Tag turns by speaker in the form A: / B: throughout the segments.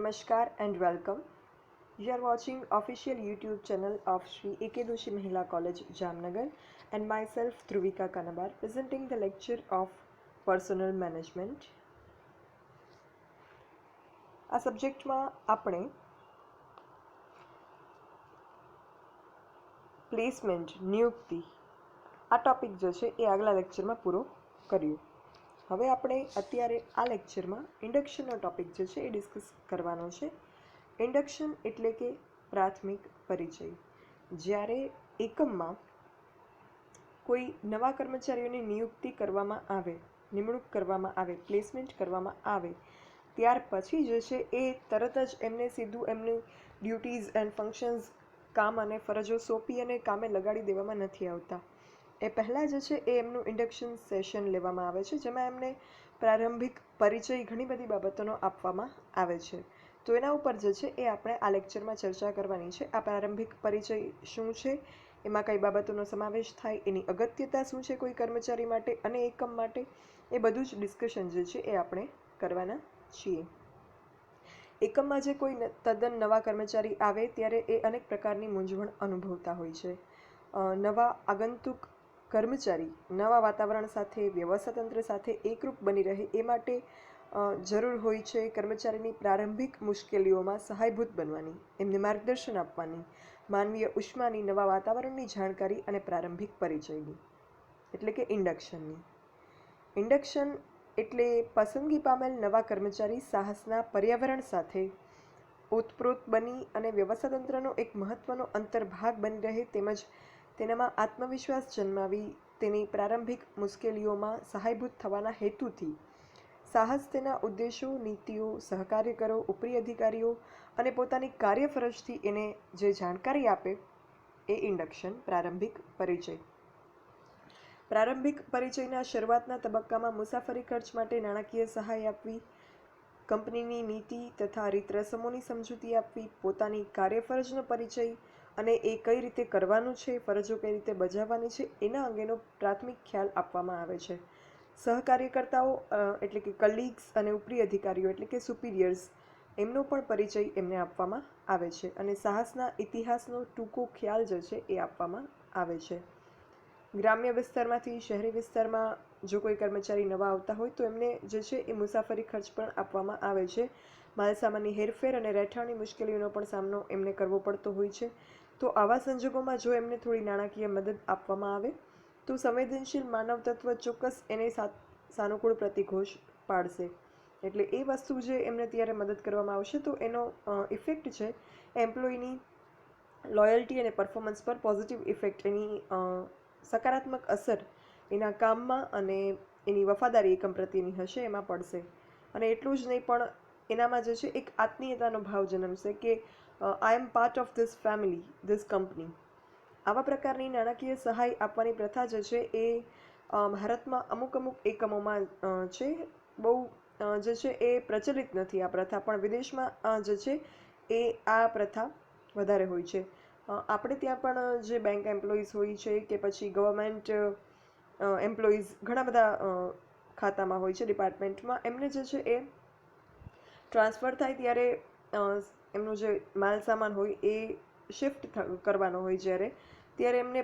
A: Namaskar and welcome. You are watching official YouTube channel of Sri A.K. Doshi Mahila College, Jamnagar, and myself Dhruvika Kanabar presenting the lecture of Personal Management. આ સબ્જેક્ટમાં આપણે placement નિયુક્તિ આ topic જે છે એ આગલા લેક્ચરમાં પૂરો કર્યો. હવે આપણે અત્યારે આ લેક્ચરમાં ઇન્ડક્શનનો ટોપિક જે છે એ ડિસ્કસ કરવાનો છે. ઇન્ડક્શન એટલે કે પ્રાથમિક પરિચય. જ્યારે એકમમાં કોઈ નવા કર્મચારીઓની નિમણૂક કરવામાં આવે, પ્લેસમેન્ટ કરવામાં આવે, ત્યાર પછી જે છે એ તરત જ એમને સીધું એમનું ડ્યુટીઝ એન્ડ ફંક્શન્સ, કામ અને ફરજો સોંપી અને કામે લગાડી દેવામાં નથી આવતા. એ પહેલાં જે છે એ એમનું ઇન્ડક્શન સેશન લેવામાં આવે છે, જેમાં એમને પ્રારંભિક પરિચય ઘણી બધી બાબતોનો આપવામાં આવે છે. તો એના ઉપર જે છે એ આપણે આ લેક્ચરમાં ચર્ચા કરવાની છે. આ પ્રારંભિક પરિચય શું છે, એમાં કઈ બાબતોનો સમાવેશ થાય, એની અગત્યતા શું છે કોઈ કર્મચારી માટે અને એકમ માટે, એ બધું જ ડિસ્કશન જે છે એ આપણે કરવાના છીએ. એકમમાં જે કોઈ તદ્દન નવા કર્મચારી આવે ત્યારે એ અનેક પ્રકારની મૂંઝવણ અનુભવતા હોય છે. નવા આગંતુક કર્મચારી નવા વાતાવરણ સાથે, વ્યવસ્થાતંત્ર સાથે એકરૂપ બની રહે એ માટે જરૂર હોય છે કર્મચારીની પ્રારંભિક મુશ્કેલીઓમાં સહાયભૂત બનવાની, એમને માર્ગદર્શન આપવાની, માનવીય ઉષ્માની, નવા વાતાવરણની જાણકારી અને પ્રારંભિક પરિચયની, એટલે કે ઇન્ડક્શનની. ઇન્ડક્શન એટલે પસંદગી પામેલ નવા કર્મચારી સાહસના પર્યાવરણ સાથે ઓતપ્રોત બની અને વ્યવસ્થાતંત્રનો એક મહત્વનો અંતર્ભાગ બની રહે, તેમજ તેનામાં આત્મવિશ્વાસ જન્માવી તેની પ્રારંભિક મુશ્કેલીઓમાં સહાયભૂત થવાના હેતુથી સાહસ તેના ઉદ્દેશો, નીતિઓ, સહકાર્યકરો, ઉપરી અધિકારીઓ અને પોતાની કાર્યફરજથી એને જે જાણકારી આપે એ ઇન્ડક્શન, પ્રારંભિક પરિચય. પ્રારંભિક પરિચયના શરૂઆતના તબક્કામાં મુસાફરી ખર્ચ માટે નાણાકીય સહાય આપવી, કંપનીની નીતિ તથા રીત રસમોની સમજૂતી આપવી, પોતાની કાર્યફરજનો પરિચય અને એ કઈ રીતે કરવાનું છે, ફરજો કઈ રીતે બજાવવાની છે, એના અંગેનો પ્રાથમિક ખ્યાલ આપવામાં આવે છે. સહકાર્યકર્તાઓ એટલે કે કલીગ્સ અને ઉપરી અધિકારીઓ એટલે કે સુપિરિયર્સ, એમનો પણ પરિચય એમને આપવામાં આવે છે અને સાહસના ઇતિહાસનો ટૂંકો ખ્યાલ જે છે એ આપવામાં આવે છે. ગ્રામ્ય વિસ્તારમાંથી શહેરી વિસ્તારમાં જો કોઈ કર્મચારી નવા આવતા હોય તો એમને જે છે એ મુસાફરી ખર્ચ પણ આપવામાં આવે છે. માલસામાનની હેરફેર અને રહેઠાણની મુશ્કેલીઓનો પણ સામનો એમને કરવો પડતો હોય છે. તો આવા સંજોગોમાં જો એમને થોડી નાણાકીય મદદ આપવામાં આવે તો સંવેદનશીલ માનવ તત્વ ચોક્કસ એને સાનુકૂળ પ્રતિઘોષ પાડશે. એટલે એ વસ્તુ જે એમને ત્યારે મદદ કરવામાં આવશે તો એનો ઇફેક્ટ છે એમ્પ્લોયની લોયલ્ટી અને પરફોર્મન્સ પર પોઝિટિવ ઇફેક્ટ, એની સકારાત્મક અસર એના કામમાં અને એની વફાદારી એકમ પ્રત્યેની હશે એમાં પડશે. અને એટલું જ નહીં પણ એનામાં જે છે એક આત્મીયતાનો ભાવ જન્મશે કે I am part of this family, this company. આવા પ્રકારની નાણાકીય સહાય આપવાની પ્રથા જે છે એ ભારતમાં અમુક એકમોમાં છે. બહુ જે છે એ પ્રચલિત નથી આ પ્રથા, પણ વિદેશમાં જે છે એ આ પ્રથા વધારે હોય છે. આપણે ત્યાં પણ જે બેંક એમ્પ્લોઈઝ હોય છે કે પછી ગવર્મેન્ટ એમ્પ્લોઈઝ ઘણા બધા ખાતામાં હોય છે, ડિપાર્ટમેન્ટમાં, એમને જે છે એ ટ્રાન્સફર થાય ત્યારે એમનું જે માલ સામાન હોય એ શિફ્ટ કરવાનો હોય ત્યારે એમને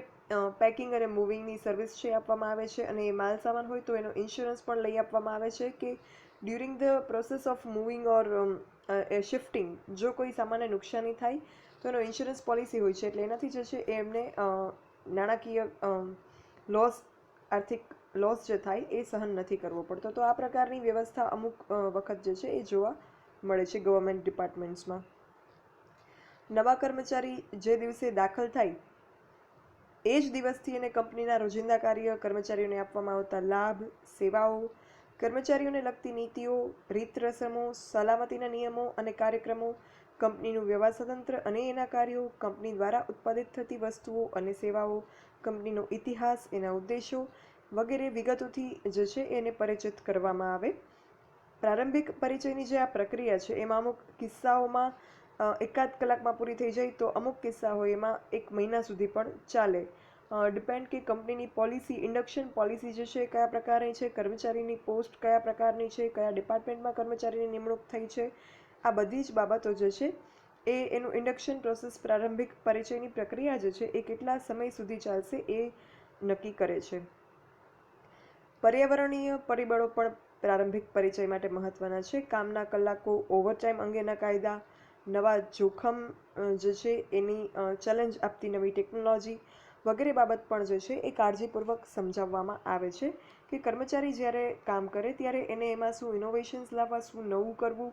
A: પેકિંગ અને મૂવિંગની સર્વિસ છે આપવામાં આવે છે. અને એ માલ સામાન હોય તો એનો ઇન્સ્યોરન્સ પણ લઈ આપવામાં આવે છે કે during the process of moving or shifting જો કોઈ સામાન્ય નુકસાની થાય તો એનો ઇન્સ્યોરન્સ પોલિસી હોય છે, એટલે એનાથી જે છે એ એમને નાણાકીય લોસ, આર્થિક લોસ જે થાય એ સહન નથી કરવો પડતો. તો આ પ્રકારની વ્યવસ્થા અમુક વખત જે છે એ જોવા મળે છે ગવર્મેન્ટ ડિપાર્ટમેન્ટ્સમાં. નવા કર્મચારી જે દિવસે દાખલ થાય એ જ દિવસથી એને કંપનીના રોજિંદા કાર્ય, કર્મચારીઓને આપવામાં આવતા લાભ, સેવાઓ, કર્મચારીઓને લગતી નીતિઓ, રીત રસમો, સલામતીના નિયમો અને કાર્યક્રમો, કંપનીનું વ્યવસ્થાતંત્ર અને એના કાર્યો, કંપની દ્વારા ઉત્પાદિત થતી વસ્તુઓ અને સેવાઓ, કંપનીનો ઇતિહાસ, એના ઉદ્દેશો વગેરે વિગતોથી જે છે એને પરિચિત કરવામાં આવે. પ્રારંભિક પરિચયની જે આ પ્રક્રિયા છે એમાં અમુક કિસ્સાઓમાં એકાદ કલાકમાં પૂરી થઈ જાય તો અમુક કિસ્સા હોય એમાં 1 મહિના સુધી પણ ચાલે. ડિપેન્ડ કે કંપનીની પોલિસી, ઇન્ડક્શન પોલિસી જે છે કયા પ્રકારની છે, કર્મચારીની પોસ્ટ કયા પ્રકારની છે, કયા ડિપાર્ટમેન્ટમાં કર્મચારીની નિમણૂક થઈ છે, આ બધી જ બાબતો જે છે એ એનું ઇન્ડક્શન પ્રોસેસ પ્રારંભિક પરિચયની પ્રક્રિયા જે છે એ કેટલા સમય સુધી ચાલશે એ નક્કી કરે છે. પર્યાવરણીય પરિબળો પણ પ્રારંભિક પરિચય માટે મહત્વના છે. કામના કલાકો, ઓવરટાઈમ અંગેના કાયદા, નવા જોખમ જે છે એની ચેલેન્જ આપતી નવી ટેકનોલોજી વગેરે બાબત પણ જે છે એ કાળજીપૂર્વક સમજાવવામાં આવે છે કે કર્મચારી જ્યારે કામ કરે ત્યારે એને એમાં શું ઇનોવેશન્સ લાવવા, શું નવું કરવું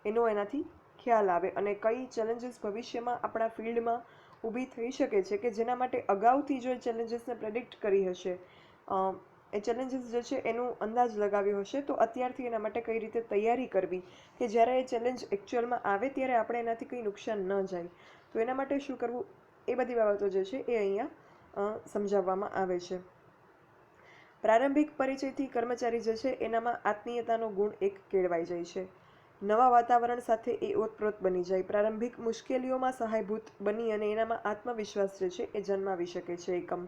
A: એનો એનાથી ખ્યાલ આવે અને કઈ ચેલેન્જીસ ભવિષ્યમાં આપણા ફિલ્ડમાં ઊભી થઈ શકે છે કે જેના માટે અગાઉથી જો ચેલેન્જીસને પ્રેડિક્ટ કરી હશે, એ ચેલેન્જીસ જે છે એનું અંદાજ લગાવ્યો હશે તો અત્યારથી એના માટે કઈ રીતે તૈયારી કરવી કે જ્યારે એ ચેલેન્જ એકચ્યુઅલમાં આવે ત્યારે આપણે એનાથી કંઈ નુકસાન ન જાય, તો એના માટે શું કરવું એ બધી બાબતો જે છે એ અહીંયા સમજાવવામાં આવે છે. પ્રારંભિક પરિચયથી કર્મચારી જે છે એનામાં આત્મીયતાનો ગુણ એક કેળવાઈ જાય છે. નવા વાતાવરણ સાથે એ ઓતપ્રોત બની જાય, પ્રારંભિક મુશ્કેલીઓમાં સહાયભૂત બની અને એનામાં આત્મવિશ્વાસ જે છે એ જન્માવી શકે છે. એકમ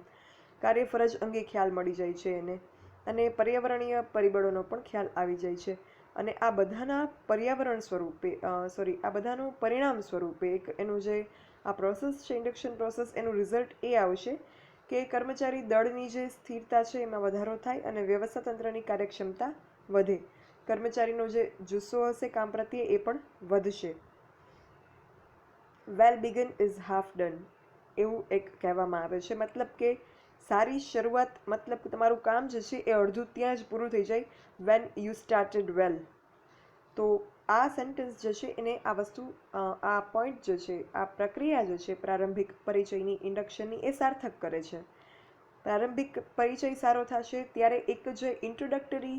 A: કાર્યફરજ અંગે ખ્યાલ મળી જાય છે એને, અને પર્યાવરણીય પરિબળોનો પણ ખ્યાલ આવી જાય છે. અને આ બધાના પર્યાવરણ સ્વરૂપે આ બધાનું પરિણામ સ્વરૂપે એક એનું જે આ પ્રોસેસ છે ઇન્ડક્શન પ્રોસેસ, એનું રિઝલ્ટ એ આવશે કે કર્મચારી દળની જે સ્થિરતા છે એમાં વધારો થાય અને વ્યવસ્થાતંત્રની કાર્યક્ષમતા વધે. કર્મચારીનો જે જુસ્સો હશે કામ પ્રત્યે એ પણ વધશે. વેલ બિગન ઇઝ હાફ ડન એવું એક કહેવામાં આવે છે. મતલબ કે સારી શરૂઆત, મતલબ કે તમારું કામ જે છે એ અડધું ત્યાં જ પૂરું થઈ જાય, વેન યુ સ્ટાર્ટેડ વેલ. તો આ સેન્ટેન્સ જે છે એને આ વસ્તુ, આ પોઈન્ટ જે છે, આ પ્રક્રિયા જે છે પ્રારંભિક પરિચયની ઇન્ડક્શનની એ સાર્થક કરે છે. પ્રારંભિક પરિચય સારો થશે ત્યારે એક જે ઇન્ટ્રોડક્ટરી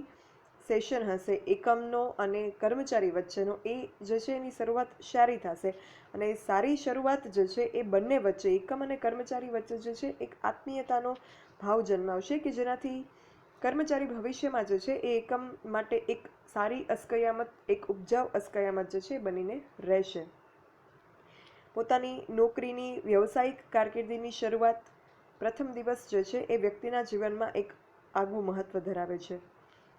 A: સેશન હશે એકમનો અને કર્મચારી વચ્ચેનો, એ જે છે એની શરૂઆત સારી થશે અને સારી શરૂઆત જે છે એ બંને વચ્ચે, એકમ અને કર્મચારી વચ્ચે જે છે એક આત્મીયતાનો ભાવ જન્માવશે કે જેનાથી કર્મચારી ભવિષ્યમાં જે છે એ એકમ માટે એક સારી અસ્કયામત, એક ઉપજાઉ અસ્કયામત જે છે બનીને રહેશે. પોતાની નોકરીની વ્યવસાયિક કારકિર્દીની શરૂઆત, પ્રથમ દિવસ જે છે એ વ્યક્તિના જીવનમાં એક આગવું મહત્વ ધરાવે છે.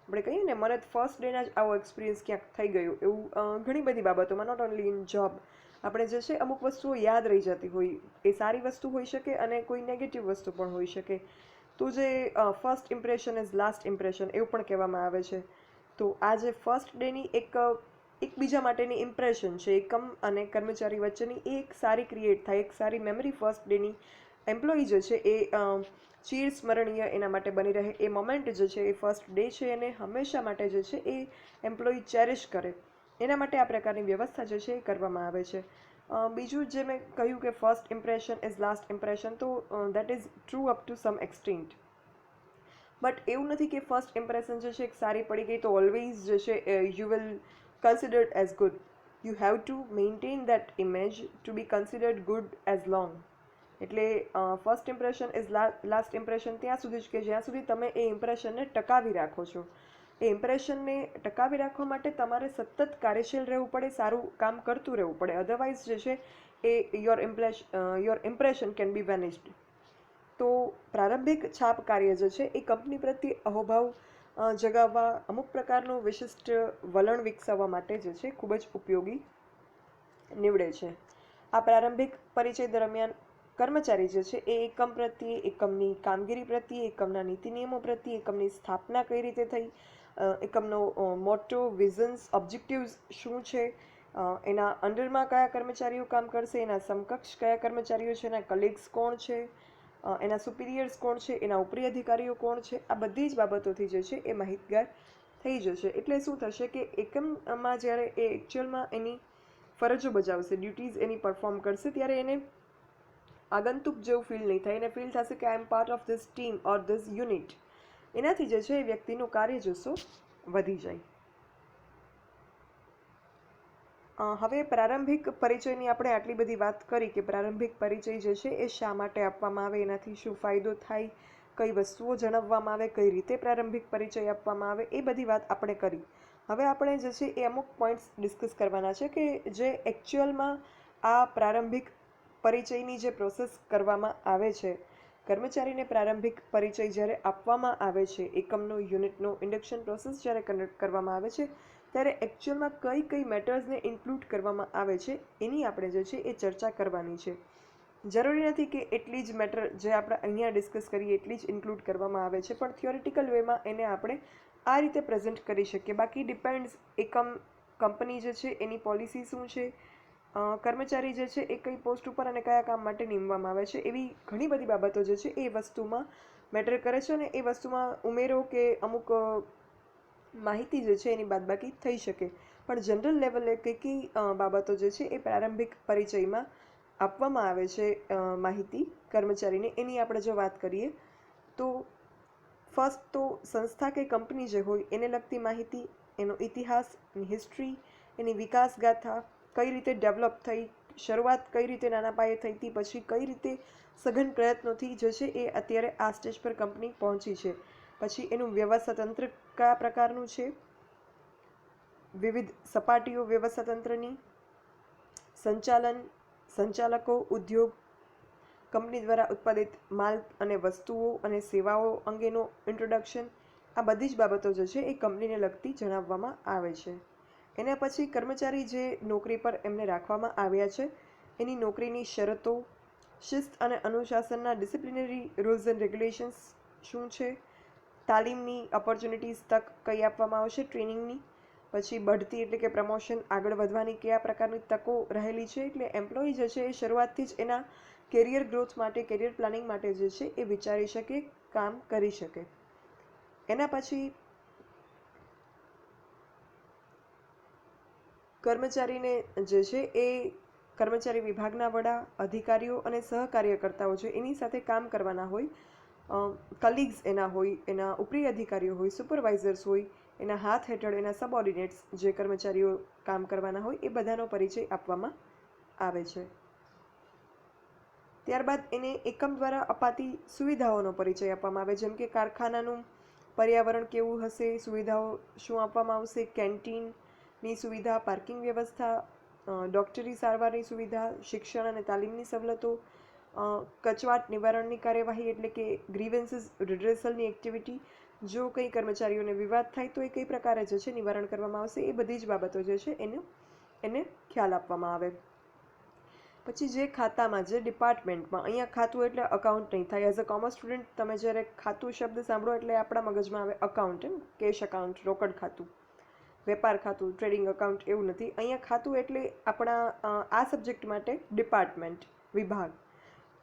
A: આપણે કહીએ ને, મને ફર્સ્ટ ડેના જ આવો એક્સપિરિયન્સ ક્યાંક થઈ ગયું, એવું ઘણી બધી બાબતોમાં, નોટ ઓનલી ઇન જોબ, આપણે જે છે અમુક વસ્તુઓ યાદ રહી જતી હોય, એ સારી વસ્તુ હોઈ શકે અને કોઈ નેગેટિવ વસ્તુ પણ હોઈ શકે. તો જે first impression is last impression એવું પણ કહેવામાં આવે છે. તો આ જે ફર્સ્ટ ડેની એકબીજા માટેની ઇમ્પ્રેશન છે એકમ અને કર્મચારી વચ્ચેની, એ એક સારી ક્રિએટ થાય, એક સારી મેમરી ફર્સ્ટ ડેની એમ્પ્લોયી જે છે એ ચીર સ્મરણીય એના માટે બની રહે. એ મોમેન્ટ જે છે એ ફર્સ્ટ ડે છે એને હંમેશા માટે જે છે એ એમ્પ્લોયી ચેરિશ કરે, એના માટે આ પ્રકારની વ્યવસ્થા જે છે એ કરવામાં આવે છે. બીજું જે મેં કહ્યું કે first impression is last impression, તો that is true up to some extent. But એવું નથી કે ફર્સ્ટ ઇમ્પ્રેશન જે છે એક સારી પડી ગઈ તો ઓલવેઝ જે છે you will considered as good. You have to maintain that image to be considered good as long. એટલે first impression is last impression ત્યાં સુધી જ કે જ્યાં સુધી તમે એ ઇમ્પ્રેશનને ટકાવી રાખો છો. એ ઇમ્પ્રેશનને ટકાવી રાખવા માટે તમારે સતત કાર્યશીલ રહેવું પડે, સારું કામ કરતું રહેવું પડે. અધરવાઇઝ જે છે એ યોર ઇમ્પ્રેશન કેન બી વેનિશ્ડ. તો પ્રારંભિક છાપ કાર્ય જે છે એ કંપની પ્રત્યે અહોભાવ જગાવવા, અમુક પ્રકારનું વિશિષ્ટ વલણ વિકસાવવા માટે જે છે ખૂબ જ ઉપયોગી નીવડે છે. આ પ્રારંભિક પરિચય દરમિયાન કર્મચારી જે છે એ એકમ પ્રત્યે, એકમની કામગીરી પ્રત્યે, એકમના નીતિ નિયમો પ્રત્યે, એકમની સ્થાપના કઈ રીતે થઈ, એકમનો મોટો, વિઝન્સ, ઓબ્જેક્ટિવ્સ શું છે, એના અંડરમાં કયા કર્મચારીઓ કામ કરશે, એના સમકક્ષ કયા કર્મચારીઓ છે, એના કલીગ્સ કોણ છે, એના સુપિરિયર્સ કોણ છે, એના ઉપરી અધિકારીઓ કોણ છે, આ બધી જ બાબતોથી જે છે એ માહિતગાર થઈ જશે. એટલે શું થશે કે એકમમાં જ્યારે એ એકચ્યુઅલમાં એની ફરજો બજાવશે, ડ્યુટીઝ એની પરફોર્મ કરશે, ત્યારે એને આગંતુક જેવું ફીલ નહીં થાય. એને ફીલ થશે કે I am part of this team or this unit. એનાથી જે છે એ વ્યક્તિનું કાર્ય જુસ્સો વધી જાય. હવે પ્રારંભિક પરિચયની આપણે આટલી બધી વાત કરી કે પ્રારંભિક પરિચય જે છે એ શા માટે આપવામાં આવે, એનાથી શું ફાયદો થાય, કઈ વસ્તુઓ જણાવવામાં આવે, કઈ રીતે પ્રારંભિક પરિચય આપવામાં આવે, એ બધી વાત આપણે કરી. હવે આપણે જે છે એ અમુક પોઈન્ટ્સ ડિસ્કસ કરવાના છે કે જે એકચ્યુઅલમાં આ પ્રારંભિક પરિચયની જે પ્રોસેસ કરવામાં આવે છે, કર્મચારીને પ્રારંભિક પરિચય જ્યારે આપવામાં આવે છે, એકમનો, યુનિટનો ઇન્ડક્શન પ્રોસેસ જ્યારે કન્ડક્ટ કરવામાં આવે છે, ત્યારે એકચ્યુઅલમાં કઈ કઈ મેટર્સને ઇન્ક્લુડ કરવામાં આવે છે એની આપણે જે છે એ ચર્ચા કરવાની છે. જરૂરી નથી કે એટલી જ મેટર જે આપણે અહીંયા ડિસ્કસ કરીએ એટલી જ ઇન્ક્લુડ કરવામાં આવે છે, પણ થિયોરિટિકલ વેમાં એને આપણે આ રીતે પ્રેઝન્ટ કરી શકીએ. બાકી ડિપેન્ડ્સ કંપની જે છે એની પોલિસી શું છે, કર્મચારી જે છે એ કઈ પોસ્ટ ઉપર અને કયા કામ માટે નીમવામાં આવે છે, એવી ઘણી બધી બાબતો જે છે એ વસ્તુમાં મેટર કરે છે અને એ વસ્તુમાં ઉમેરો કે અમુક માહિતી જે છે એની બાદબાકી થઈ શકે. પણ જનરલ લેવલે કઈ કઈ બાબતો જે છે એ પ્રારંભિક પરિચયમાં આપવામાં આવે છે માહિતી કર્મચારીને, એની આપણે જો વાત કરીએ તો ફર્સ્ટ તો સંસ્થા કે કંપની જે હોય એને લગતી માહિતી, એનો ઇતિહાસ, એની હિસ્ટ્રી, એની વિકાસ ગાથા, કઈ રીતે ડેવલપ થઈ, શરૂઆત કઈ રીતે નાના પાયે થઈ હતી, પછી કઈ રીતે સઘન પ્રયત્નોથી જે છે એ અત્યારે આ સ્ટેજ પર કંપની પહોંચી છે, પછી એનું વ્યવસ્થાતંત્ર કયા પ્રકારનું છે, વિવિધ સપાટીઓ વ્યવસ્થાતંત્રની, સંચાલકો, ઉદ્યોગ, કંપની દ્વારા ઉત્પાદિત માલ અને વસ્તુઓ અને સેવાઓ અંગેનો ઇન્ટ્રોડક્શન, આ બધી જ બાબતો જે છે એ કંપનીને લગતી જણાવવામાં આવે છે. એના પછી કર્મચારી જે નોકરી પર એમને રાખવામાં આવ્યા છે એની નોકરીની શરતો, શિસ્ત અને અનુશાસનના ડિસિપ્લિનરી રૂલ્સ એન્ડ રેગ્યુલેશન્સ શું છે, તાલીમની ઓપોર્ચ્યુનિટીઝ તક કઈ આપવામાં આવશે, ટ્રેનિંગની, પછી બઢતી એટલે કે પ્રમોશન, આગળ વધવાની કયા પ્રકારની તકો રહેલી છે. એટલે એમ્પ્લોયી જે છે એ શરૂઆતથી જ એના કેરિયર ગ્રોથ માટે, કેરિયર પ્લાનિંગ માટે જે છે એ વિચારી શકે, કામ કરી શકે. એના પછી કર્મચારીને જે છે એ કર્મચારી વિભાગના વડા, અધિકારીઓ અને સહકાર્યકર્તાઓ છે એની સાથે કામ કરવાના હોય, કલીગ્સ એના હોય, એના ઉપરી અધિકારીઓ હોય, સુપરવાઇઝર્સ હોય, એના હાથ હેઠળ એના સબઓર્ડિનેટ્સ જે કર્મચારીઓ કામ કરવાના હોય એ બધાનો પરિચય આપવામાં આવે છે. ત્યારબાદ એને એકમ દ્વારા અપાતી સુવિધાઓનો પરિચય આપવામાં આવે, જેમ કે કારખાનાનું પર્યાવરણ કેવું હશે, સુવિધાઓ શું આપવામાં આવશે, કેન્ટીનની સુવિધા, પાર્કિંગ વ્યવસ્થા, ડૉક્ટરી સારવારની સુવિધા, શિક્ષણ અને તાલીમની સવલતો, કચવાટ નિવારણની કાર્યવાહી એટલે કે ગ્રીવન્સીસ રિડ્રેસલની એક્ટિવિટી, જો કંઈ કર્મચારીઓને વિવાદ થાય તો એ કઈ પ્રકારે જે છે નિવારણ કરવામાં આવશે, એ બધી જ બાબતો જે છે એને ખ્યાલ આપવામાં આવે. પછી જે ખાતામાં, જે ડિપાર્ટમેન્ટમાં, અહીંયા ખાતું એટલે અકાઉન્ટ નહીં થાય. એઝ અ કોમર્સ સ્ટુડન્ટ તમે જ્યારે ખાતું શબ્દ સાંભળો એટલે આપણા મગજમાં આવે અકાઉન્ટ, કેશ અકાઉન્ટ, રોકડ ખાતું, વેપાર ખાતું, ટ્રેડિંગ અકાઉન્ટ, એવું નથી. અહીંયા ખાતું એટલે આપણા આ સબ્જેક્ટ માટે ડિપાર્ટમેન્ટ, વિભાગ.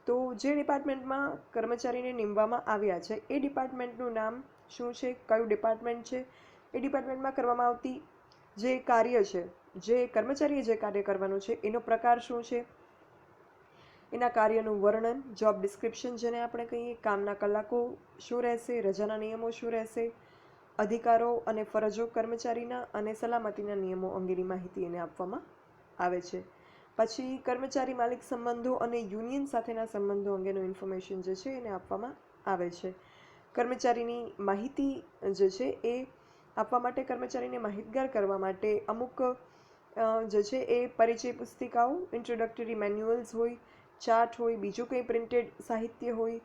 A: તો જે ડિપાર્ટમેન્ટમાં કર્મચારીને નીમવામાં આવ્યા છે એ ડિપાર્ટમેન્ટનું નામ શું છે, કયું ડિપાર્ટમેન્ટ છે, એ ડિપાર્ટમેન્ટમાં કરવામાં આવતી જે કાર્ય છે, જે કર્મચારીએ જે કાર્ય કરવાનું છે એનો પ્રકાર શું છે, એના કાર્યનું વર્ણન, જોબ ડિસ્ક્રિપ્શન જેને આપણે કહીએ, કામના કલાકો શું રહેશે, રજાના નિયમો શું રહેશે, અધિકારો અને ફરજો કર્મચારીના અને સલામતીના નિયમો અંગેની માહિતી એને આપવામાં આવે છે. પછી કર્મચારી માલિક સંબંધો અને યુનિયન સાથેના સંબંધો અંગેનું ઇન્ફોર્મેશન જે છે એને આપવામાં આવે છે. કર્મચારીની માહિતી જે છે એ આપવા માટે, કર્મચારીને માહિતગાર કરવા માટે અમુક જે છે એ પરિચય પુસ્તિકાઓ, ઇન્ટ્રોડક્ટરી મેન્યુઅલ્સ હોય, ચાર્ટ હોય, બીજું કંઈ પ્રિન્ટેડ સાહિત્ય હોય,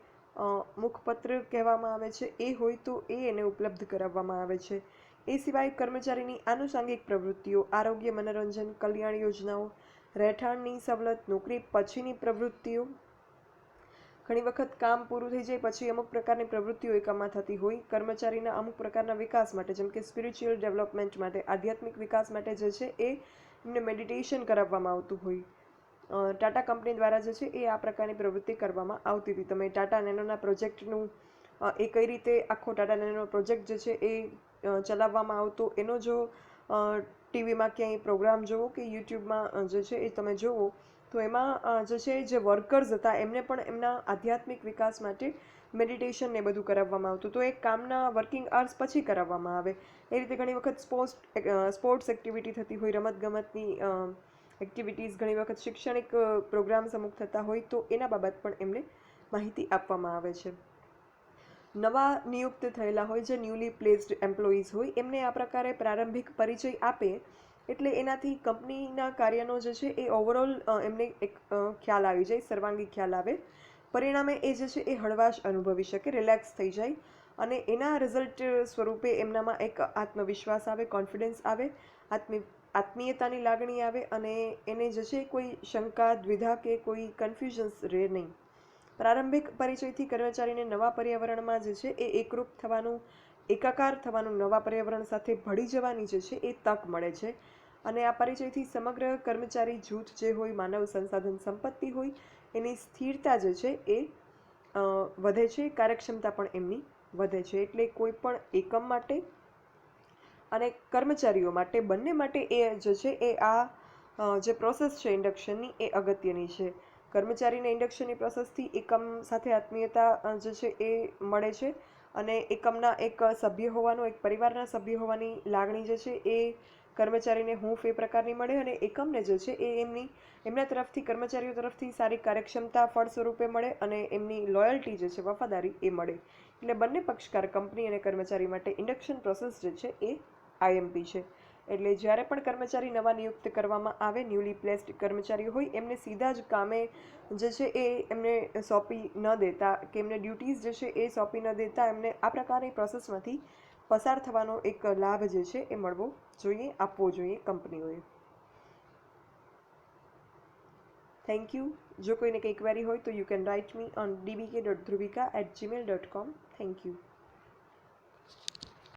A: મુખપત્ર કહેવામાં આવે છે એ હોય તો એ એને ઉપલબ્ધ કરાવવામાં આવે છે. એ સિવાય કર્મચારીની આનુષંગિક પ્રવૃત્તિઓ, આરોગ્ય, મનોરંજન, કલ્યાણ યોજનાઓ, રહેઠાણની સવલત, નોકરી પછીની પ્રવૃત્તિઓ, ઘણી વખત કામ પૂરું થઈ જાય પછી અમુક પ્રકારની પ્રવૃત્તિઓ એકમમાં થતી હોય, કર્મચારીના અમુક પ્રકારના વિકાસ માટે, જેમ કે સ્પિરિચ્યુઅલ ડેવલપમેન્ટ માટે, આધ્યાત્મિક વિકાસ માટે જે છે એ એમને મેડિટેશન કરાવવામાં આવતું હોય. ટાટા કંપની દ્વારા જે છે એ આ પ્રકારની પ્રવૃત્તિ કરવામાં આવતી હતી. તમે ટાટા નેનોના પ્રોજેક્ટનું એ કઈ રીતે આખો ટાટા નેનો પ્રોજેક્ટ જે છે એ ચલાવવામાં આવતો એનો જો ટીવીમાં ક્યાંય પ્રોગ્રામ જોવો કે યુટ્યુબમાં જે છે એ તમે જોવો તો એમાં જે છે જે વર્કર્સ હતા એમને પણ એમના આધ્યાત્મિક વિકાસ માટે મેડિટેશન ને બધું કરાવવામાં આવતું. તો એ કામના વર્કિંગ અવર્સ પછી કરાવવામાં આવે. એ રીતે ઘણી વખત સ્પોર્ટ્સ એક્ટિવિટી થતી હોય, રમતગમતની એક્ટિવિટીઝ, ઘણી વખત શૈક્ષણિક પ્રોગ્રામ્સ અમુક થતા હોય તો એના બાબત પણ એમને માહિતી આપવામાં આવે છે. નવા નિયુક્ત થયેલા હોય, જે ન્યૂલી પ્લેસ્ડ એમ્પ્લોઈઝ હોય, એમને આ પ્રકારે પ્રારંભિક પરિચય આપે એટલે એનાથી કંપનીના કાર્યનો જે છે એ ઓવરઓલ એમને એક ખ્યાલ આવી જાય, સર્વાંગી ખ્યાલ આવે. પરિણામે એ જે છે એ હળવાશ અનુભવી શકે, રિલેક્સ થઈ જાય અને એના રિઝલ્ટ સ્વરૂપે એમનામાં એક આત્મવિશ્વાસ આવે, કોન્ફિડન્સ આવે આત્મીયતાની લાગણી આવે અને એને જે છે કોઈ શંકા દ્વિધા કે કોઈ કન્ફ્યુઝન્સ રહે નહીં. પ્રારંભિક પરિચયથી કર્મચારીને નવા પર્યાવરણમાં જે છે એ એકરૂપ થવાનું, એકાકાર થવાનું, નવા પર્યાવરણ સાથે ભળી જવાની જે છે એ તક મળે છે. અને આ પરિચયથી સમગ્ર કર્મચારી જૂથ જે હોય, માનવ સંસાધન સંપત્તિ હોય, એની સ્થિરતા જે છે એ વધે છે, કાર્યક્ષમતા પણ એમની વધે છે. એટલે કોઈ પણ એકમ માટે અને કર્મચારીઓ માટે, બંને માટે એ જે છે એ આ જે પ્રોસેસ છે ઇન્ડક્શનની એ અગત્યની છે. કર્મચારીને ઇન્ડક્શનની પ્રોસેસથી એકમ સાથે આત્મીયતા જે છે એ મળે છે અને એકમના એક સભ્ય હોવાનો, એક પરિવારના સભ્ય હોવાની લાગણી જે છે એ કર્મચારીને હૂંફ એ પ્રકારની મળે અને એકમને જે છે એ એમના તરફથી, કર્મચારીઓ તરફથી સારી કાર્યક્ષમતા ફળ સ્વરૂપે મળે અને એમની લોયલ્ટી જે છે, વફાદારી એ મળે. એટલે બંને પક્ષકાર, કંપની અને કર્મચારી માટે ઇન્ડક્શન પ્રોસેસ જે છે એ આઈએમપી છે. એટલે જ્યારે પણ કર્મચારી નવા નિયુક્ત કરવામાં આવે, ન્યૂલી પ્લેસ્ડ કર્મચારી હોય, એમને સીધા જ કામે જે છે એ એમને સોંપી ન દેતા કે એમને ડ્યુટીઝ જે છે એ સોંપી ન દેતા એમને આ પ્રકારની પ્રોસેસમાંથી પસાર થવાનો એક લાભ જે છે એ મળવો જોઈએ, આપવો જોઈએ કંપનીઓએ. Thank you. જો કોઈને કંઈ ક્વેરી હોય તો you can write me on dbk.dhruvika@gmail.com. Thank you.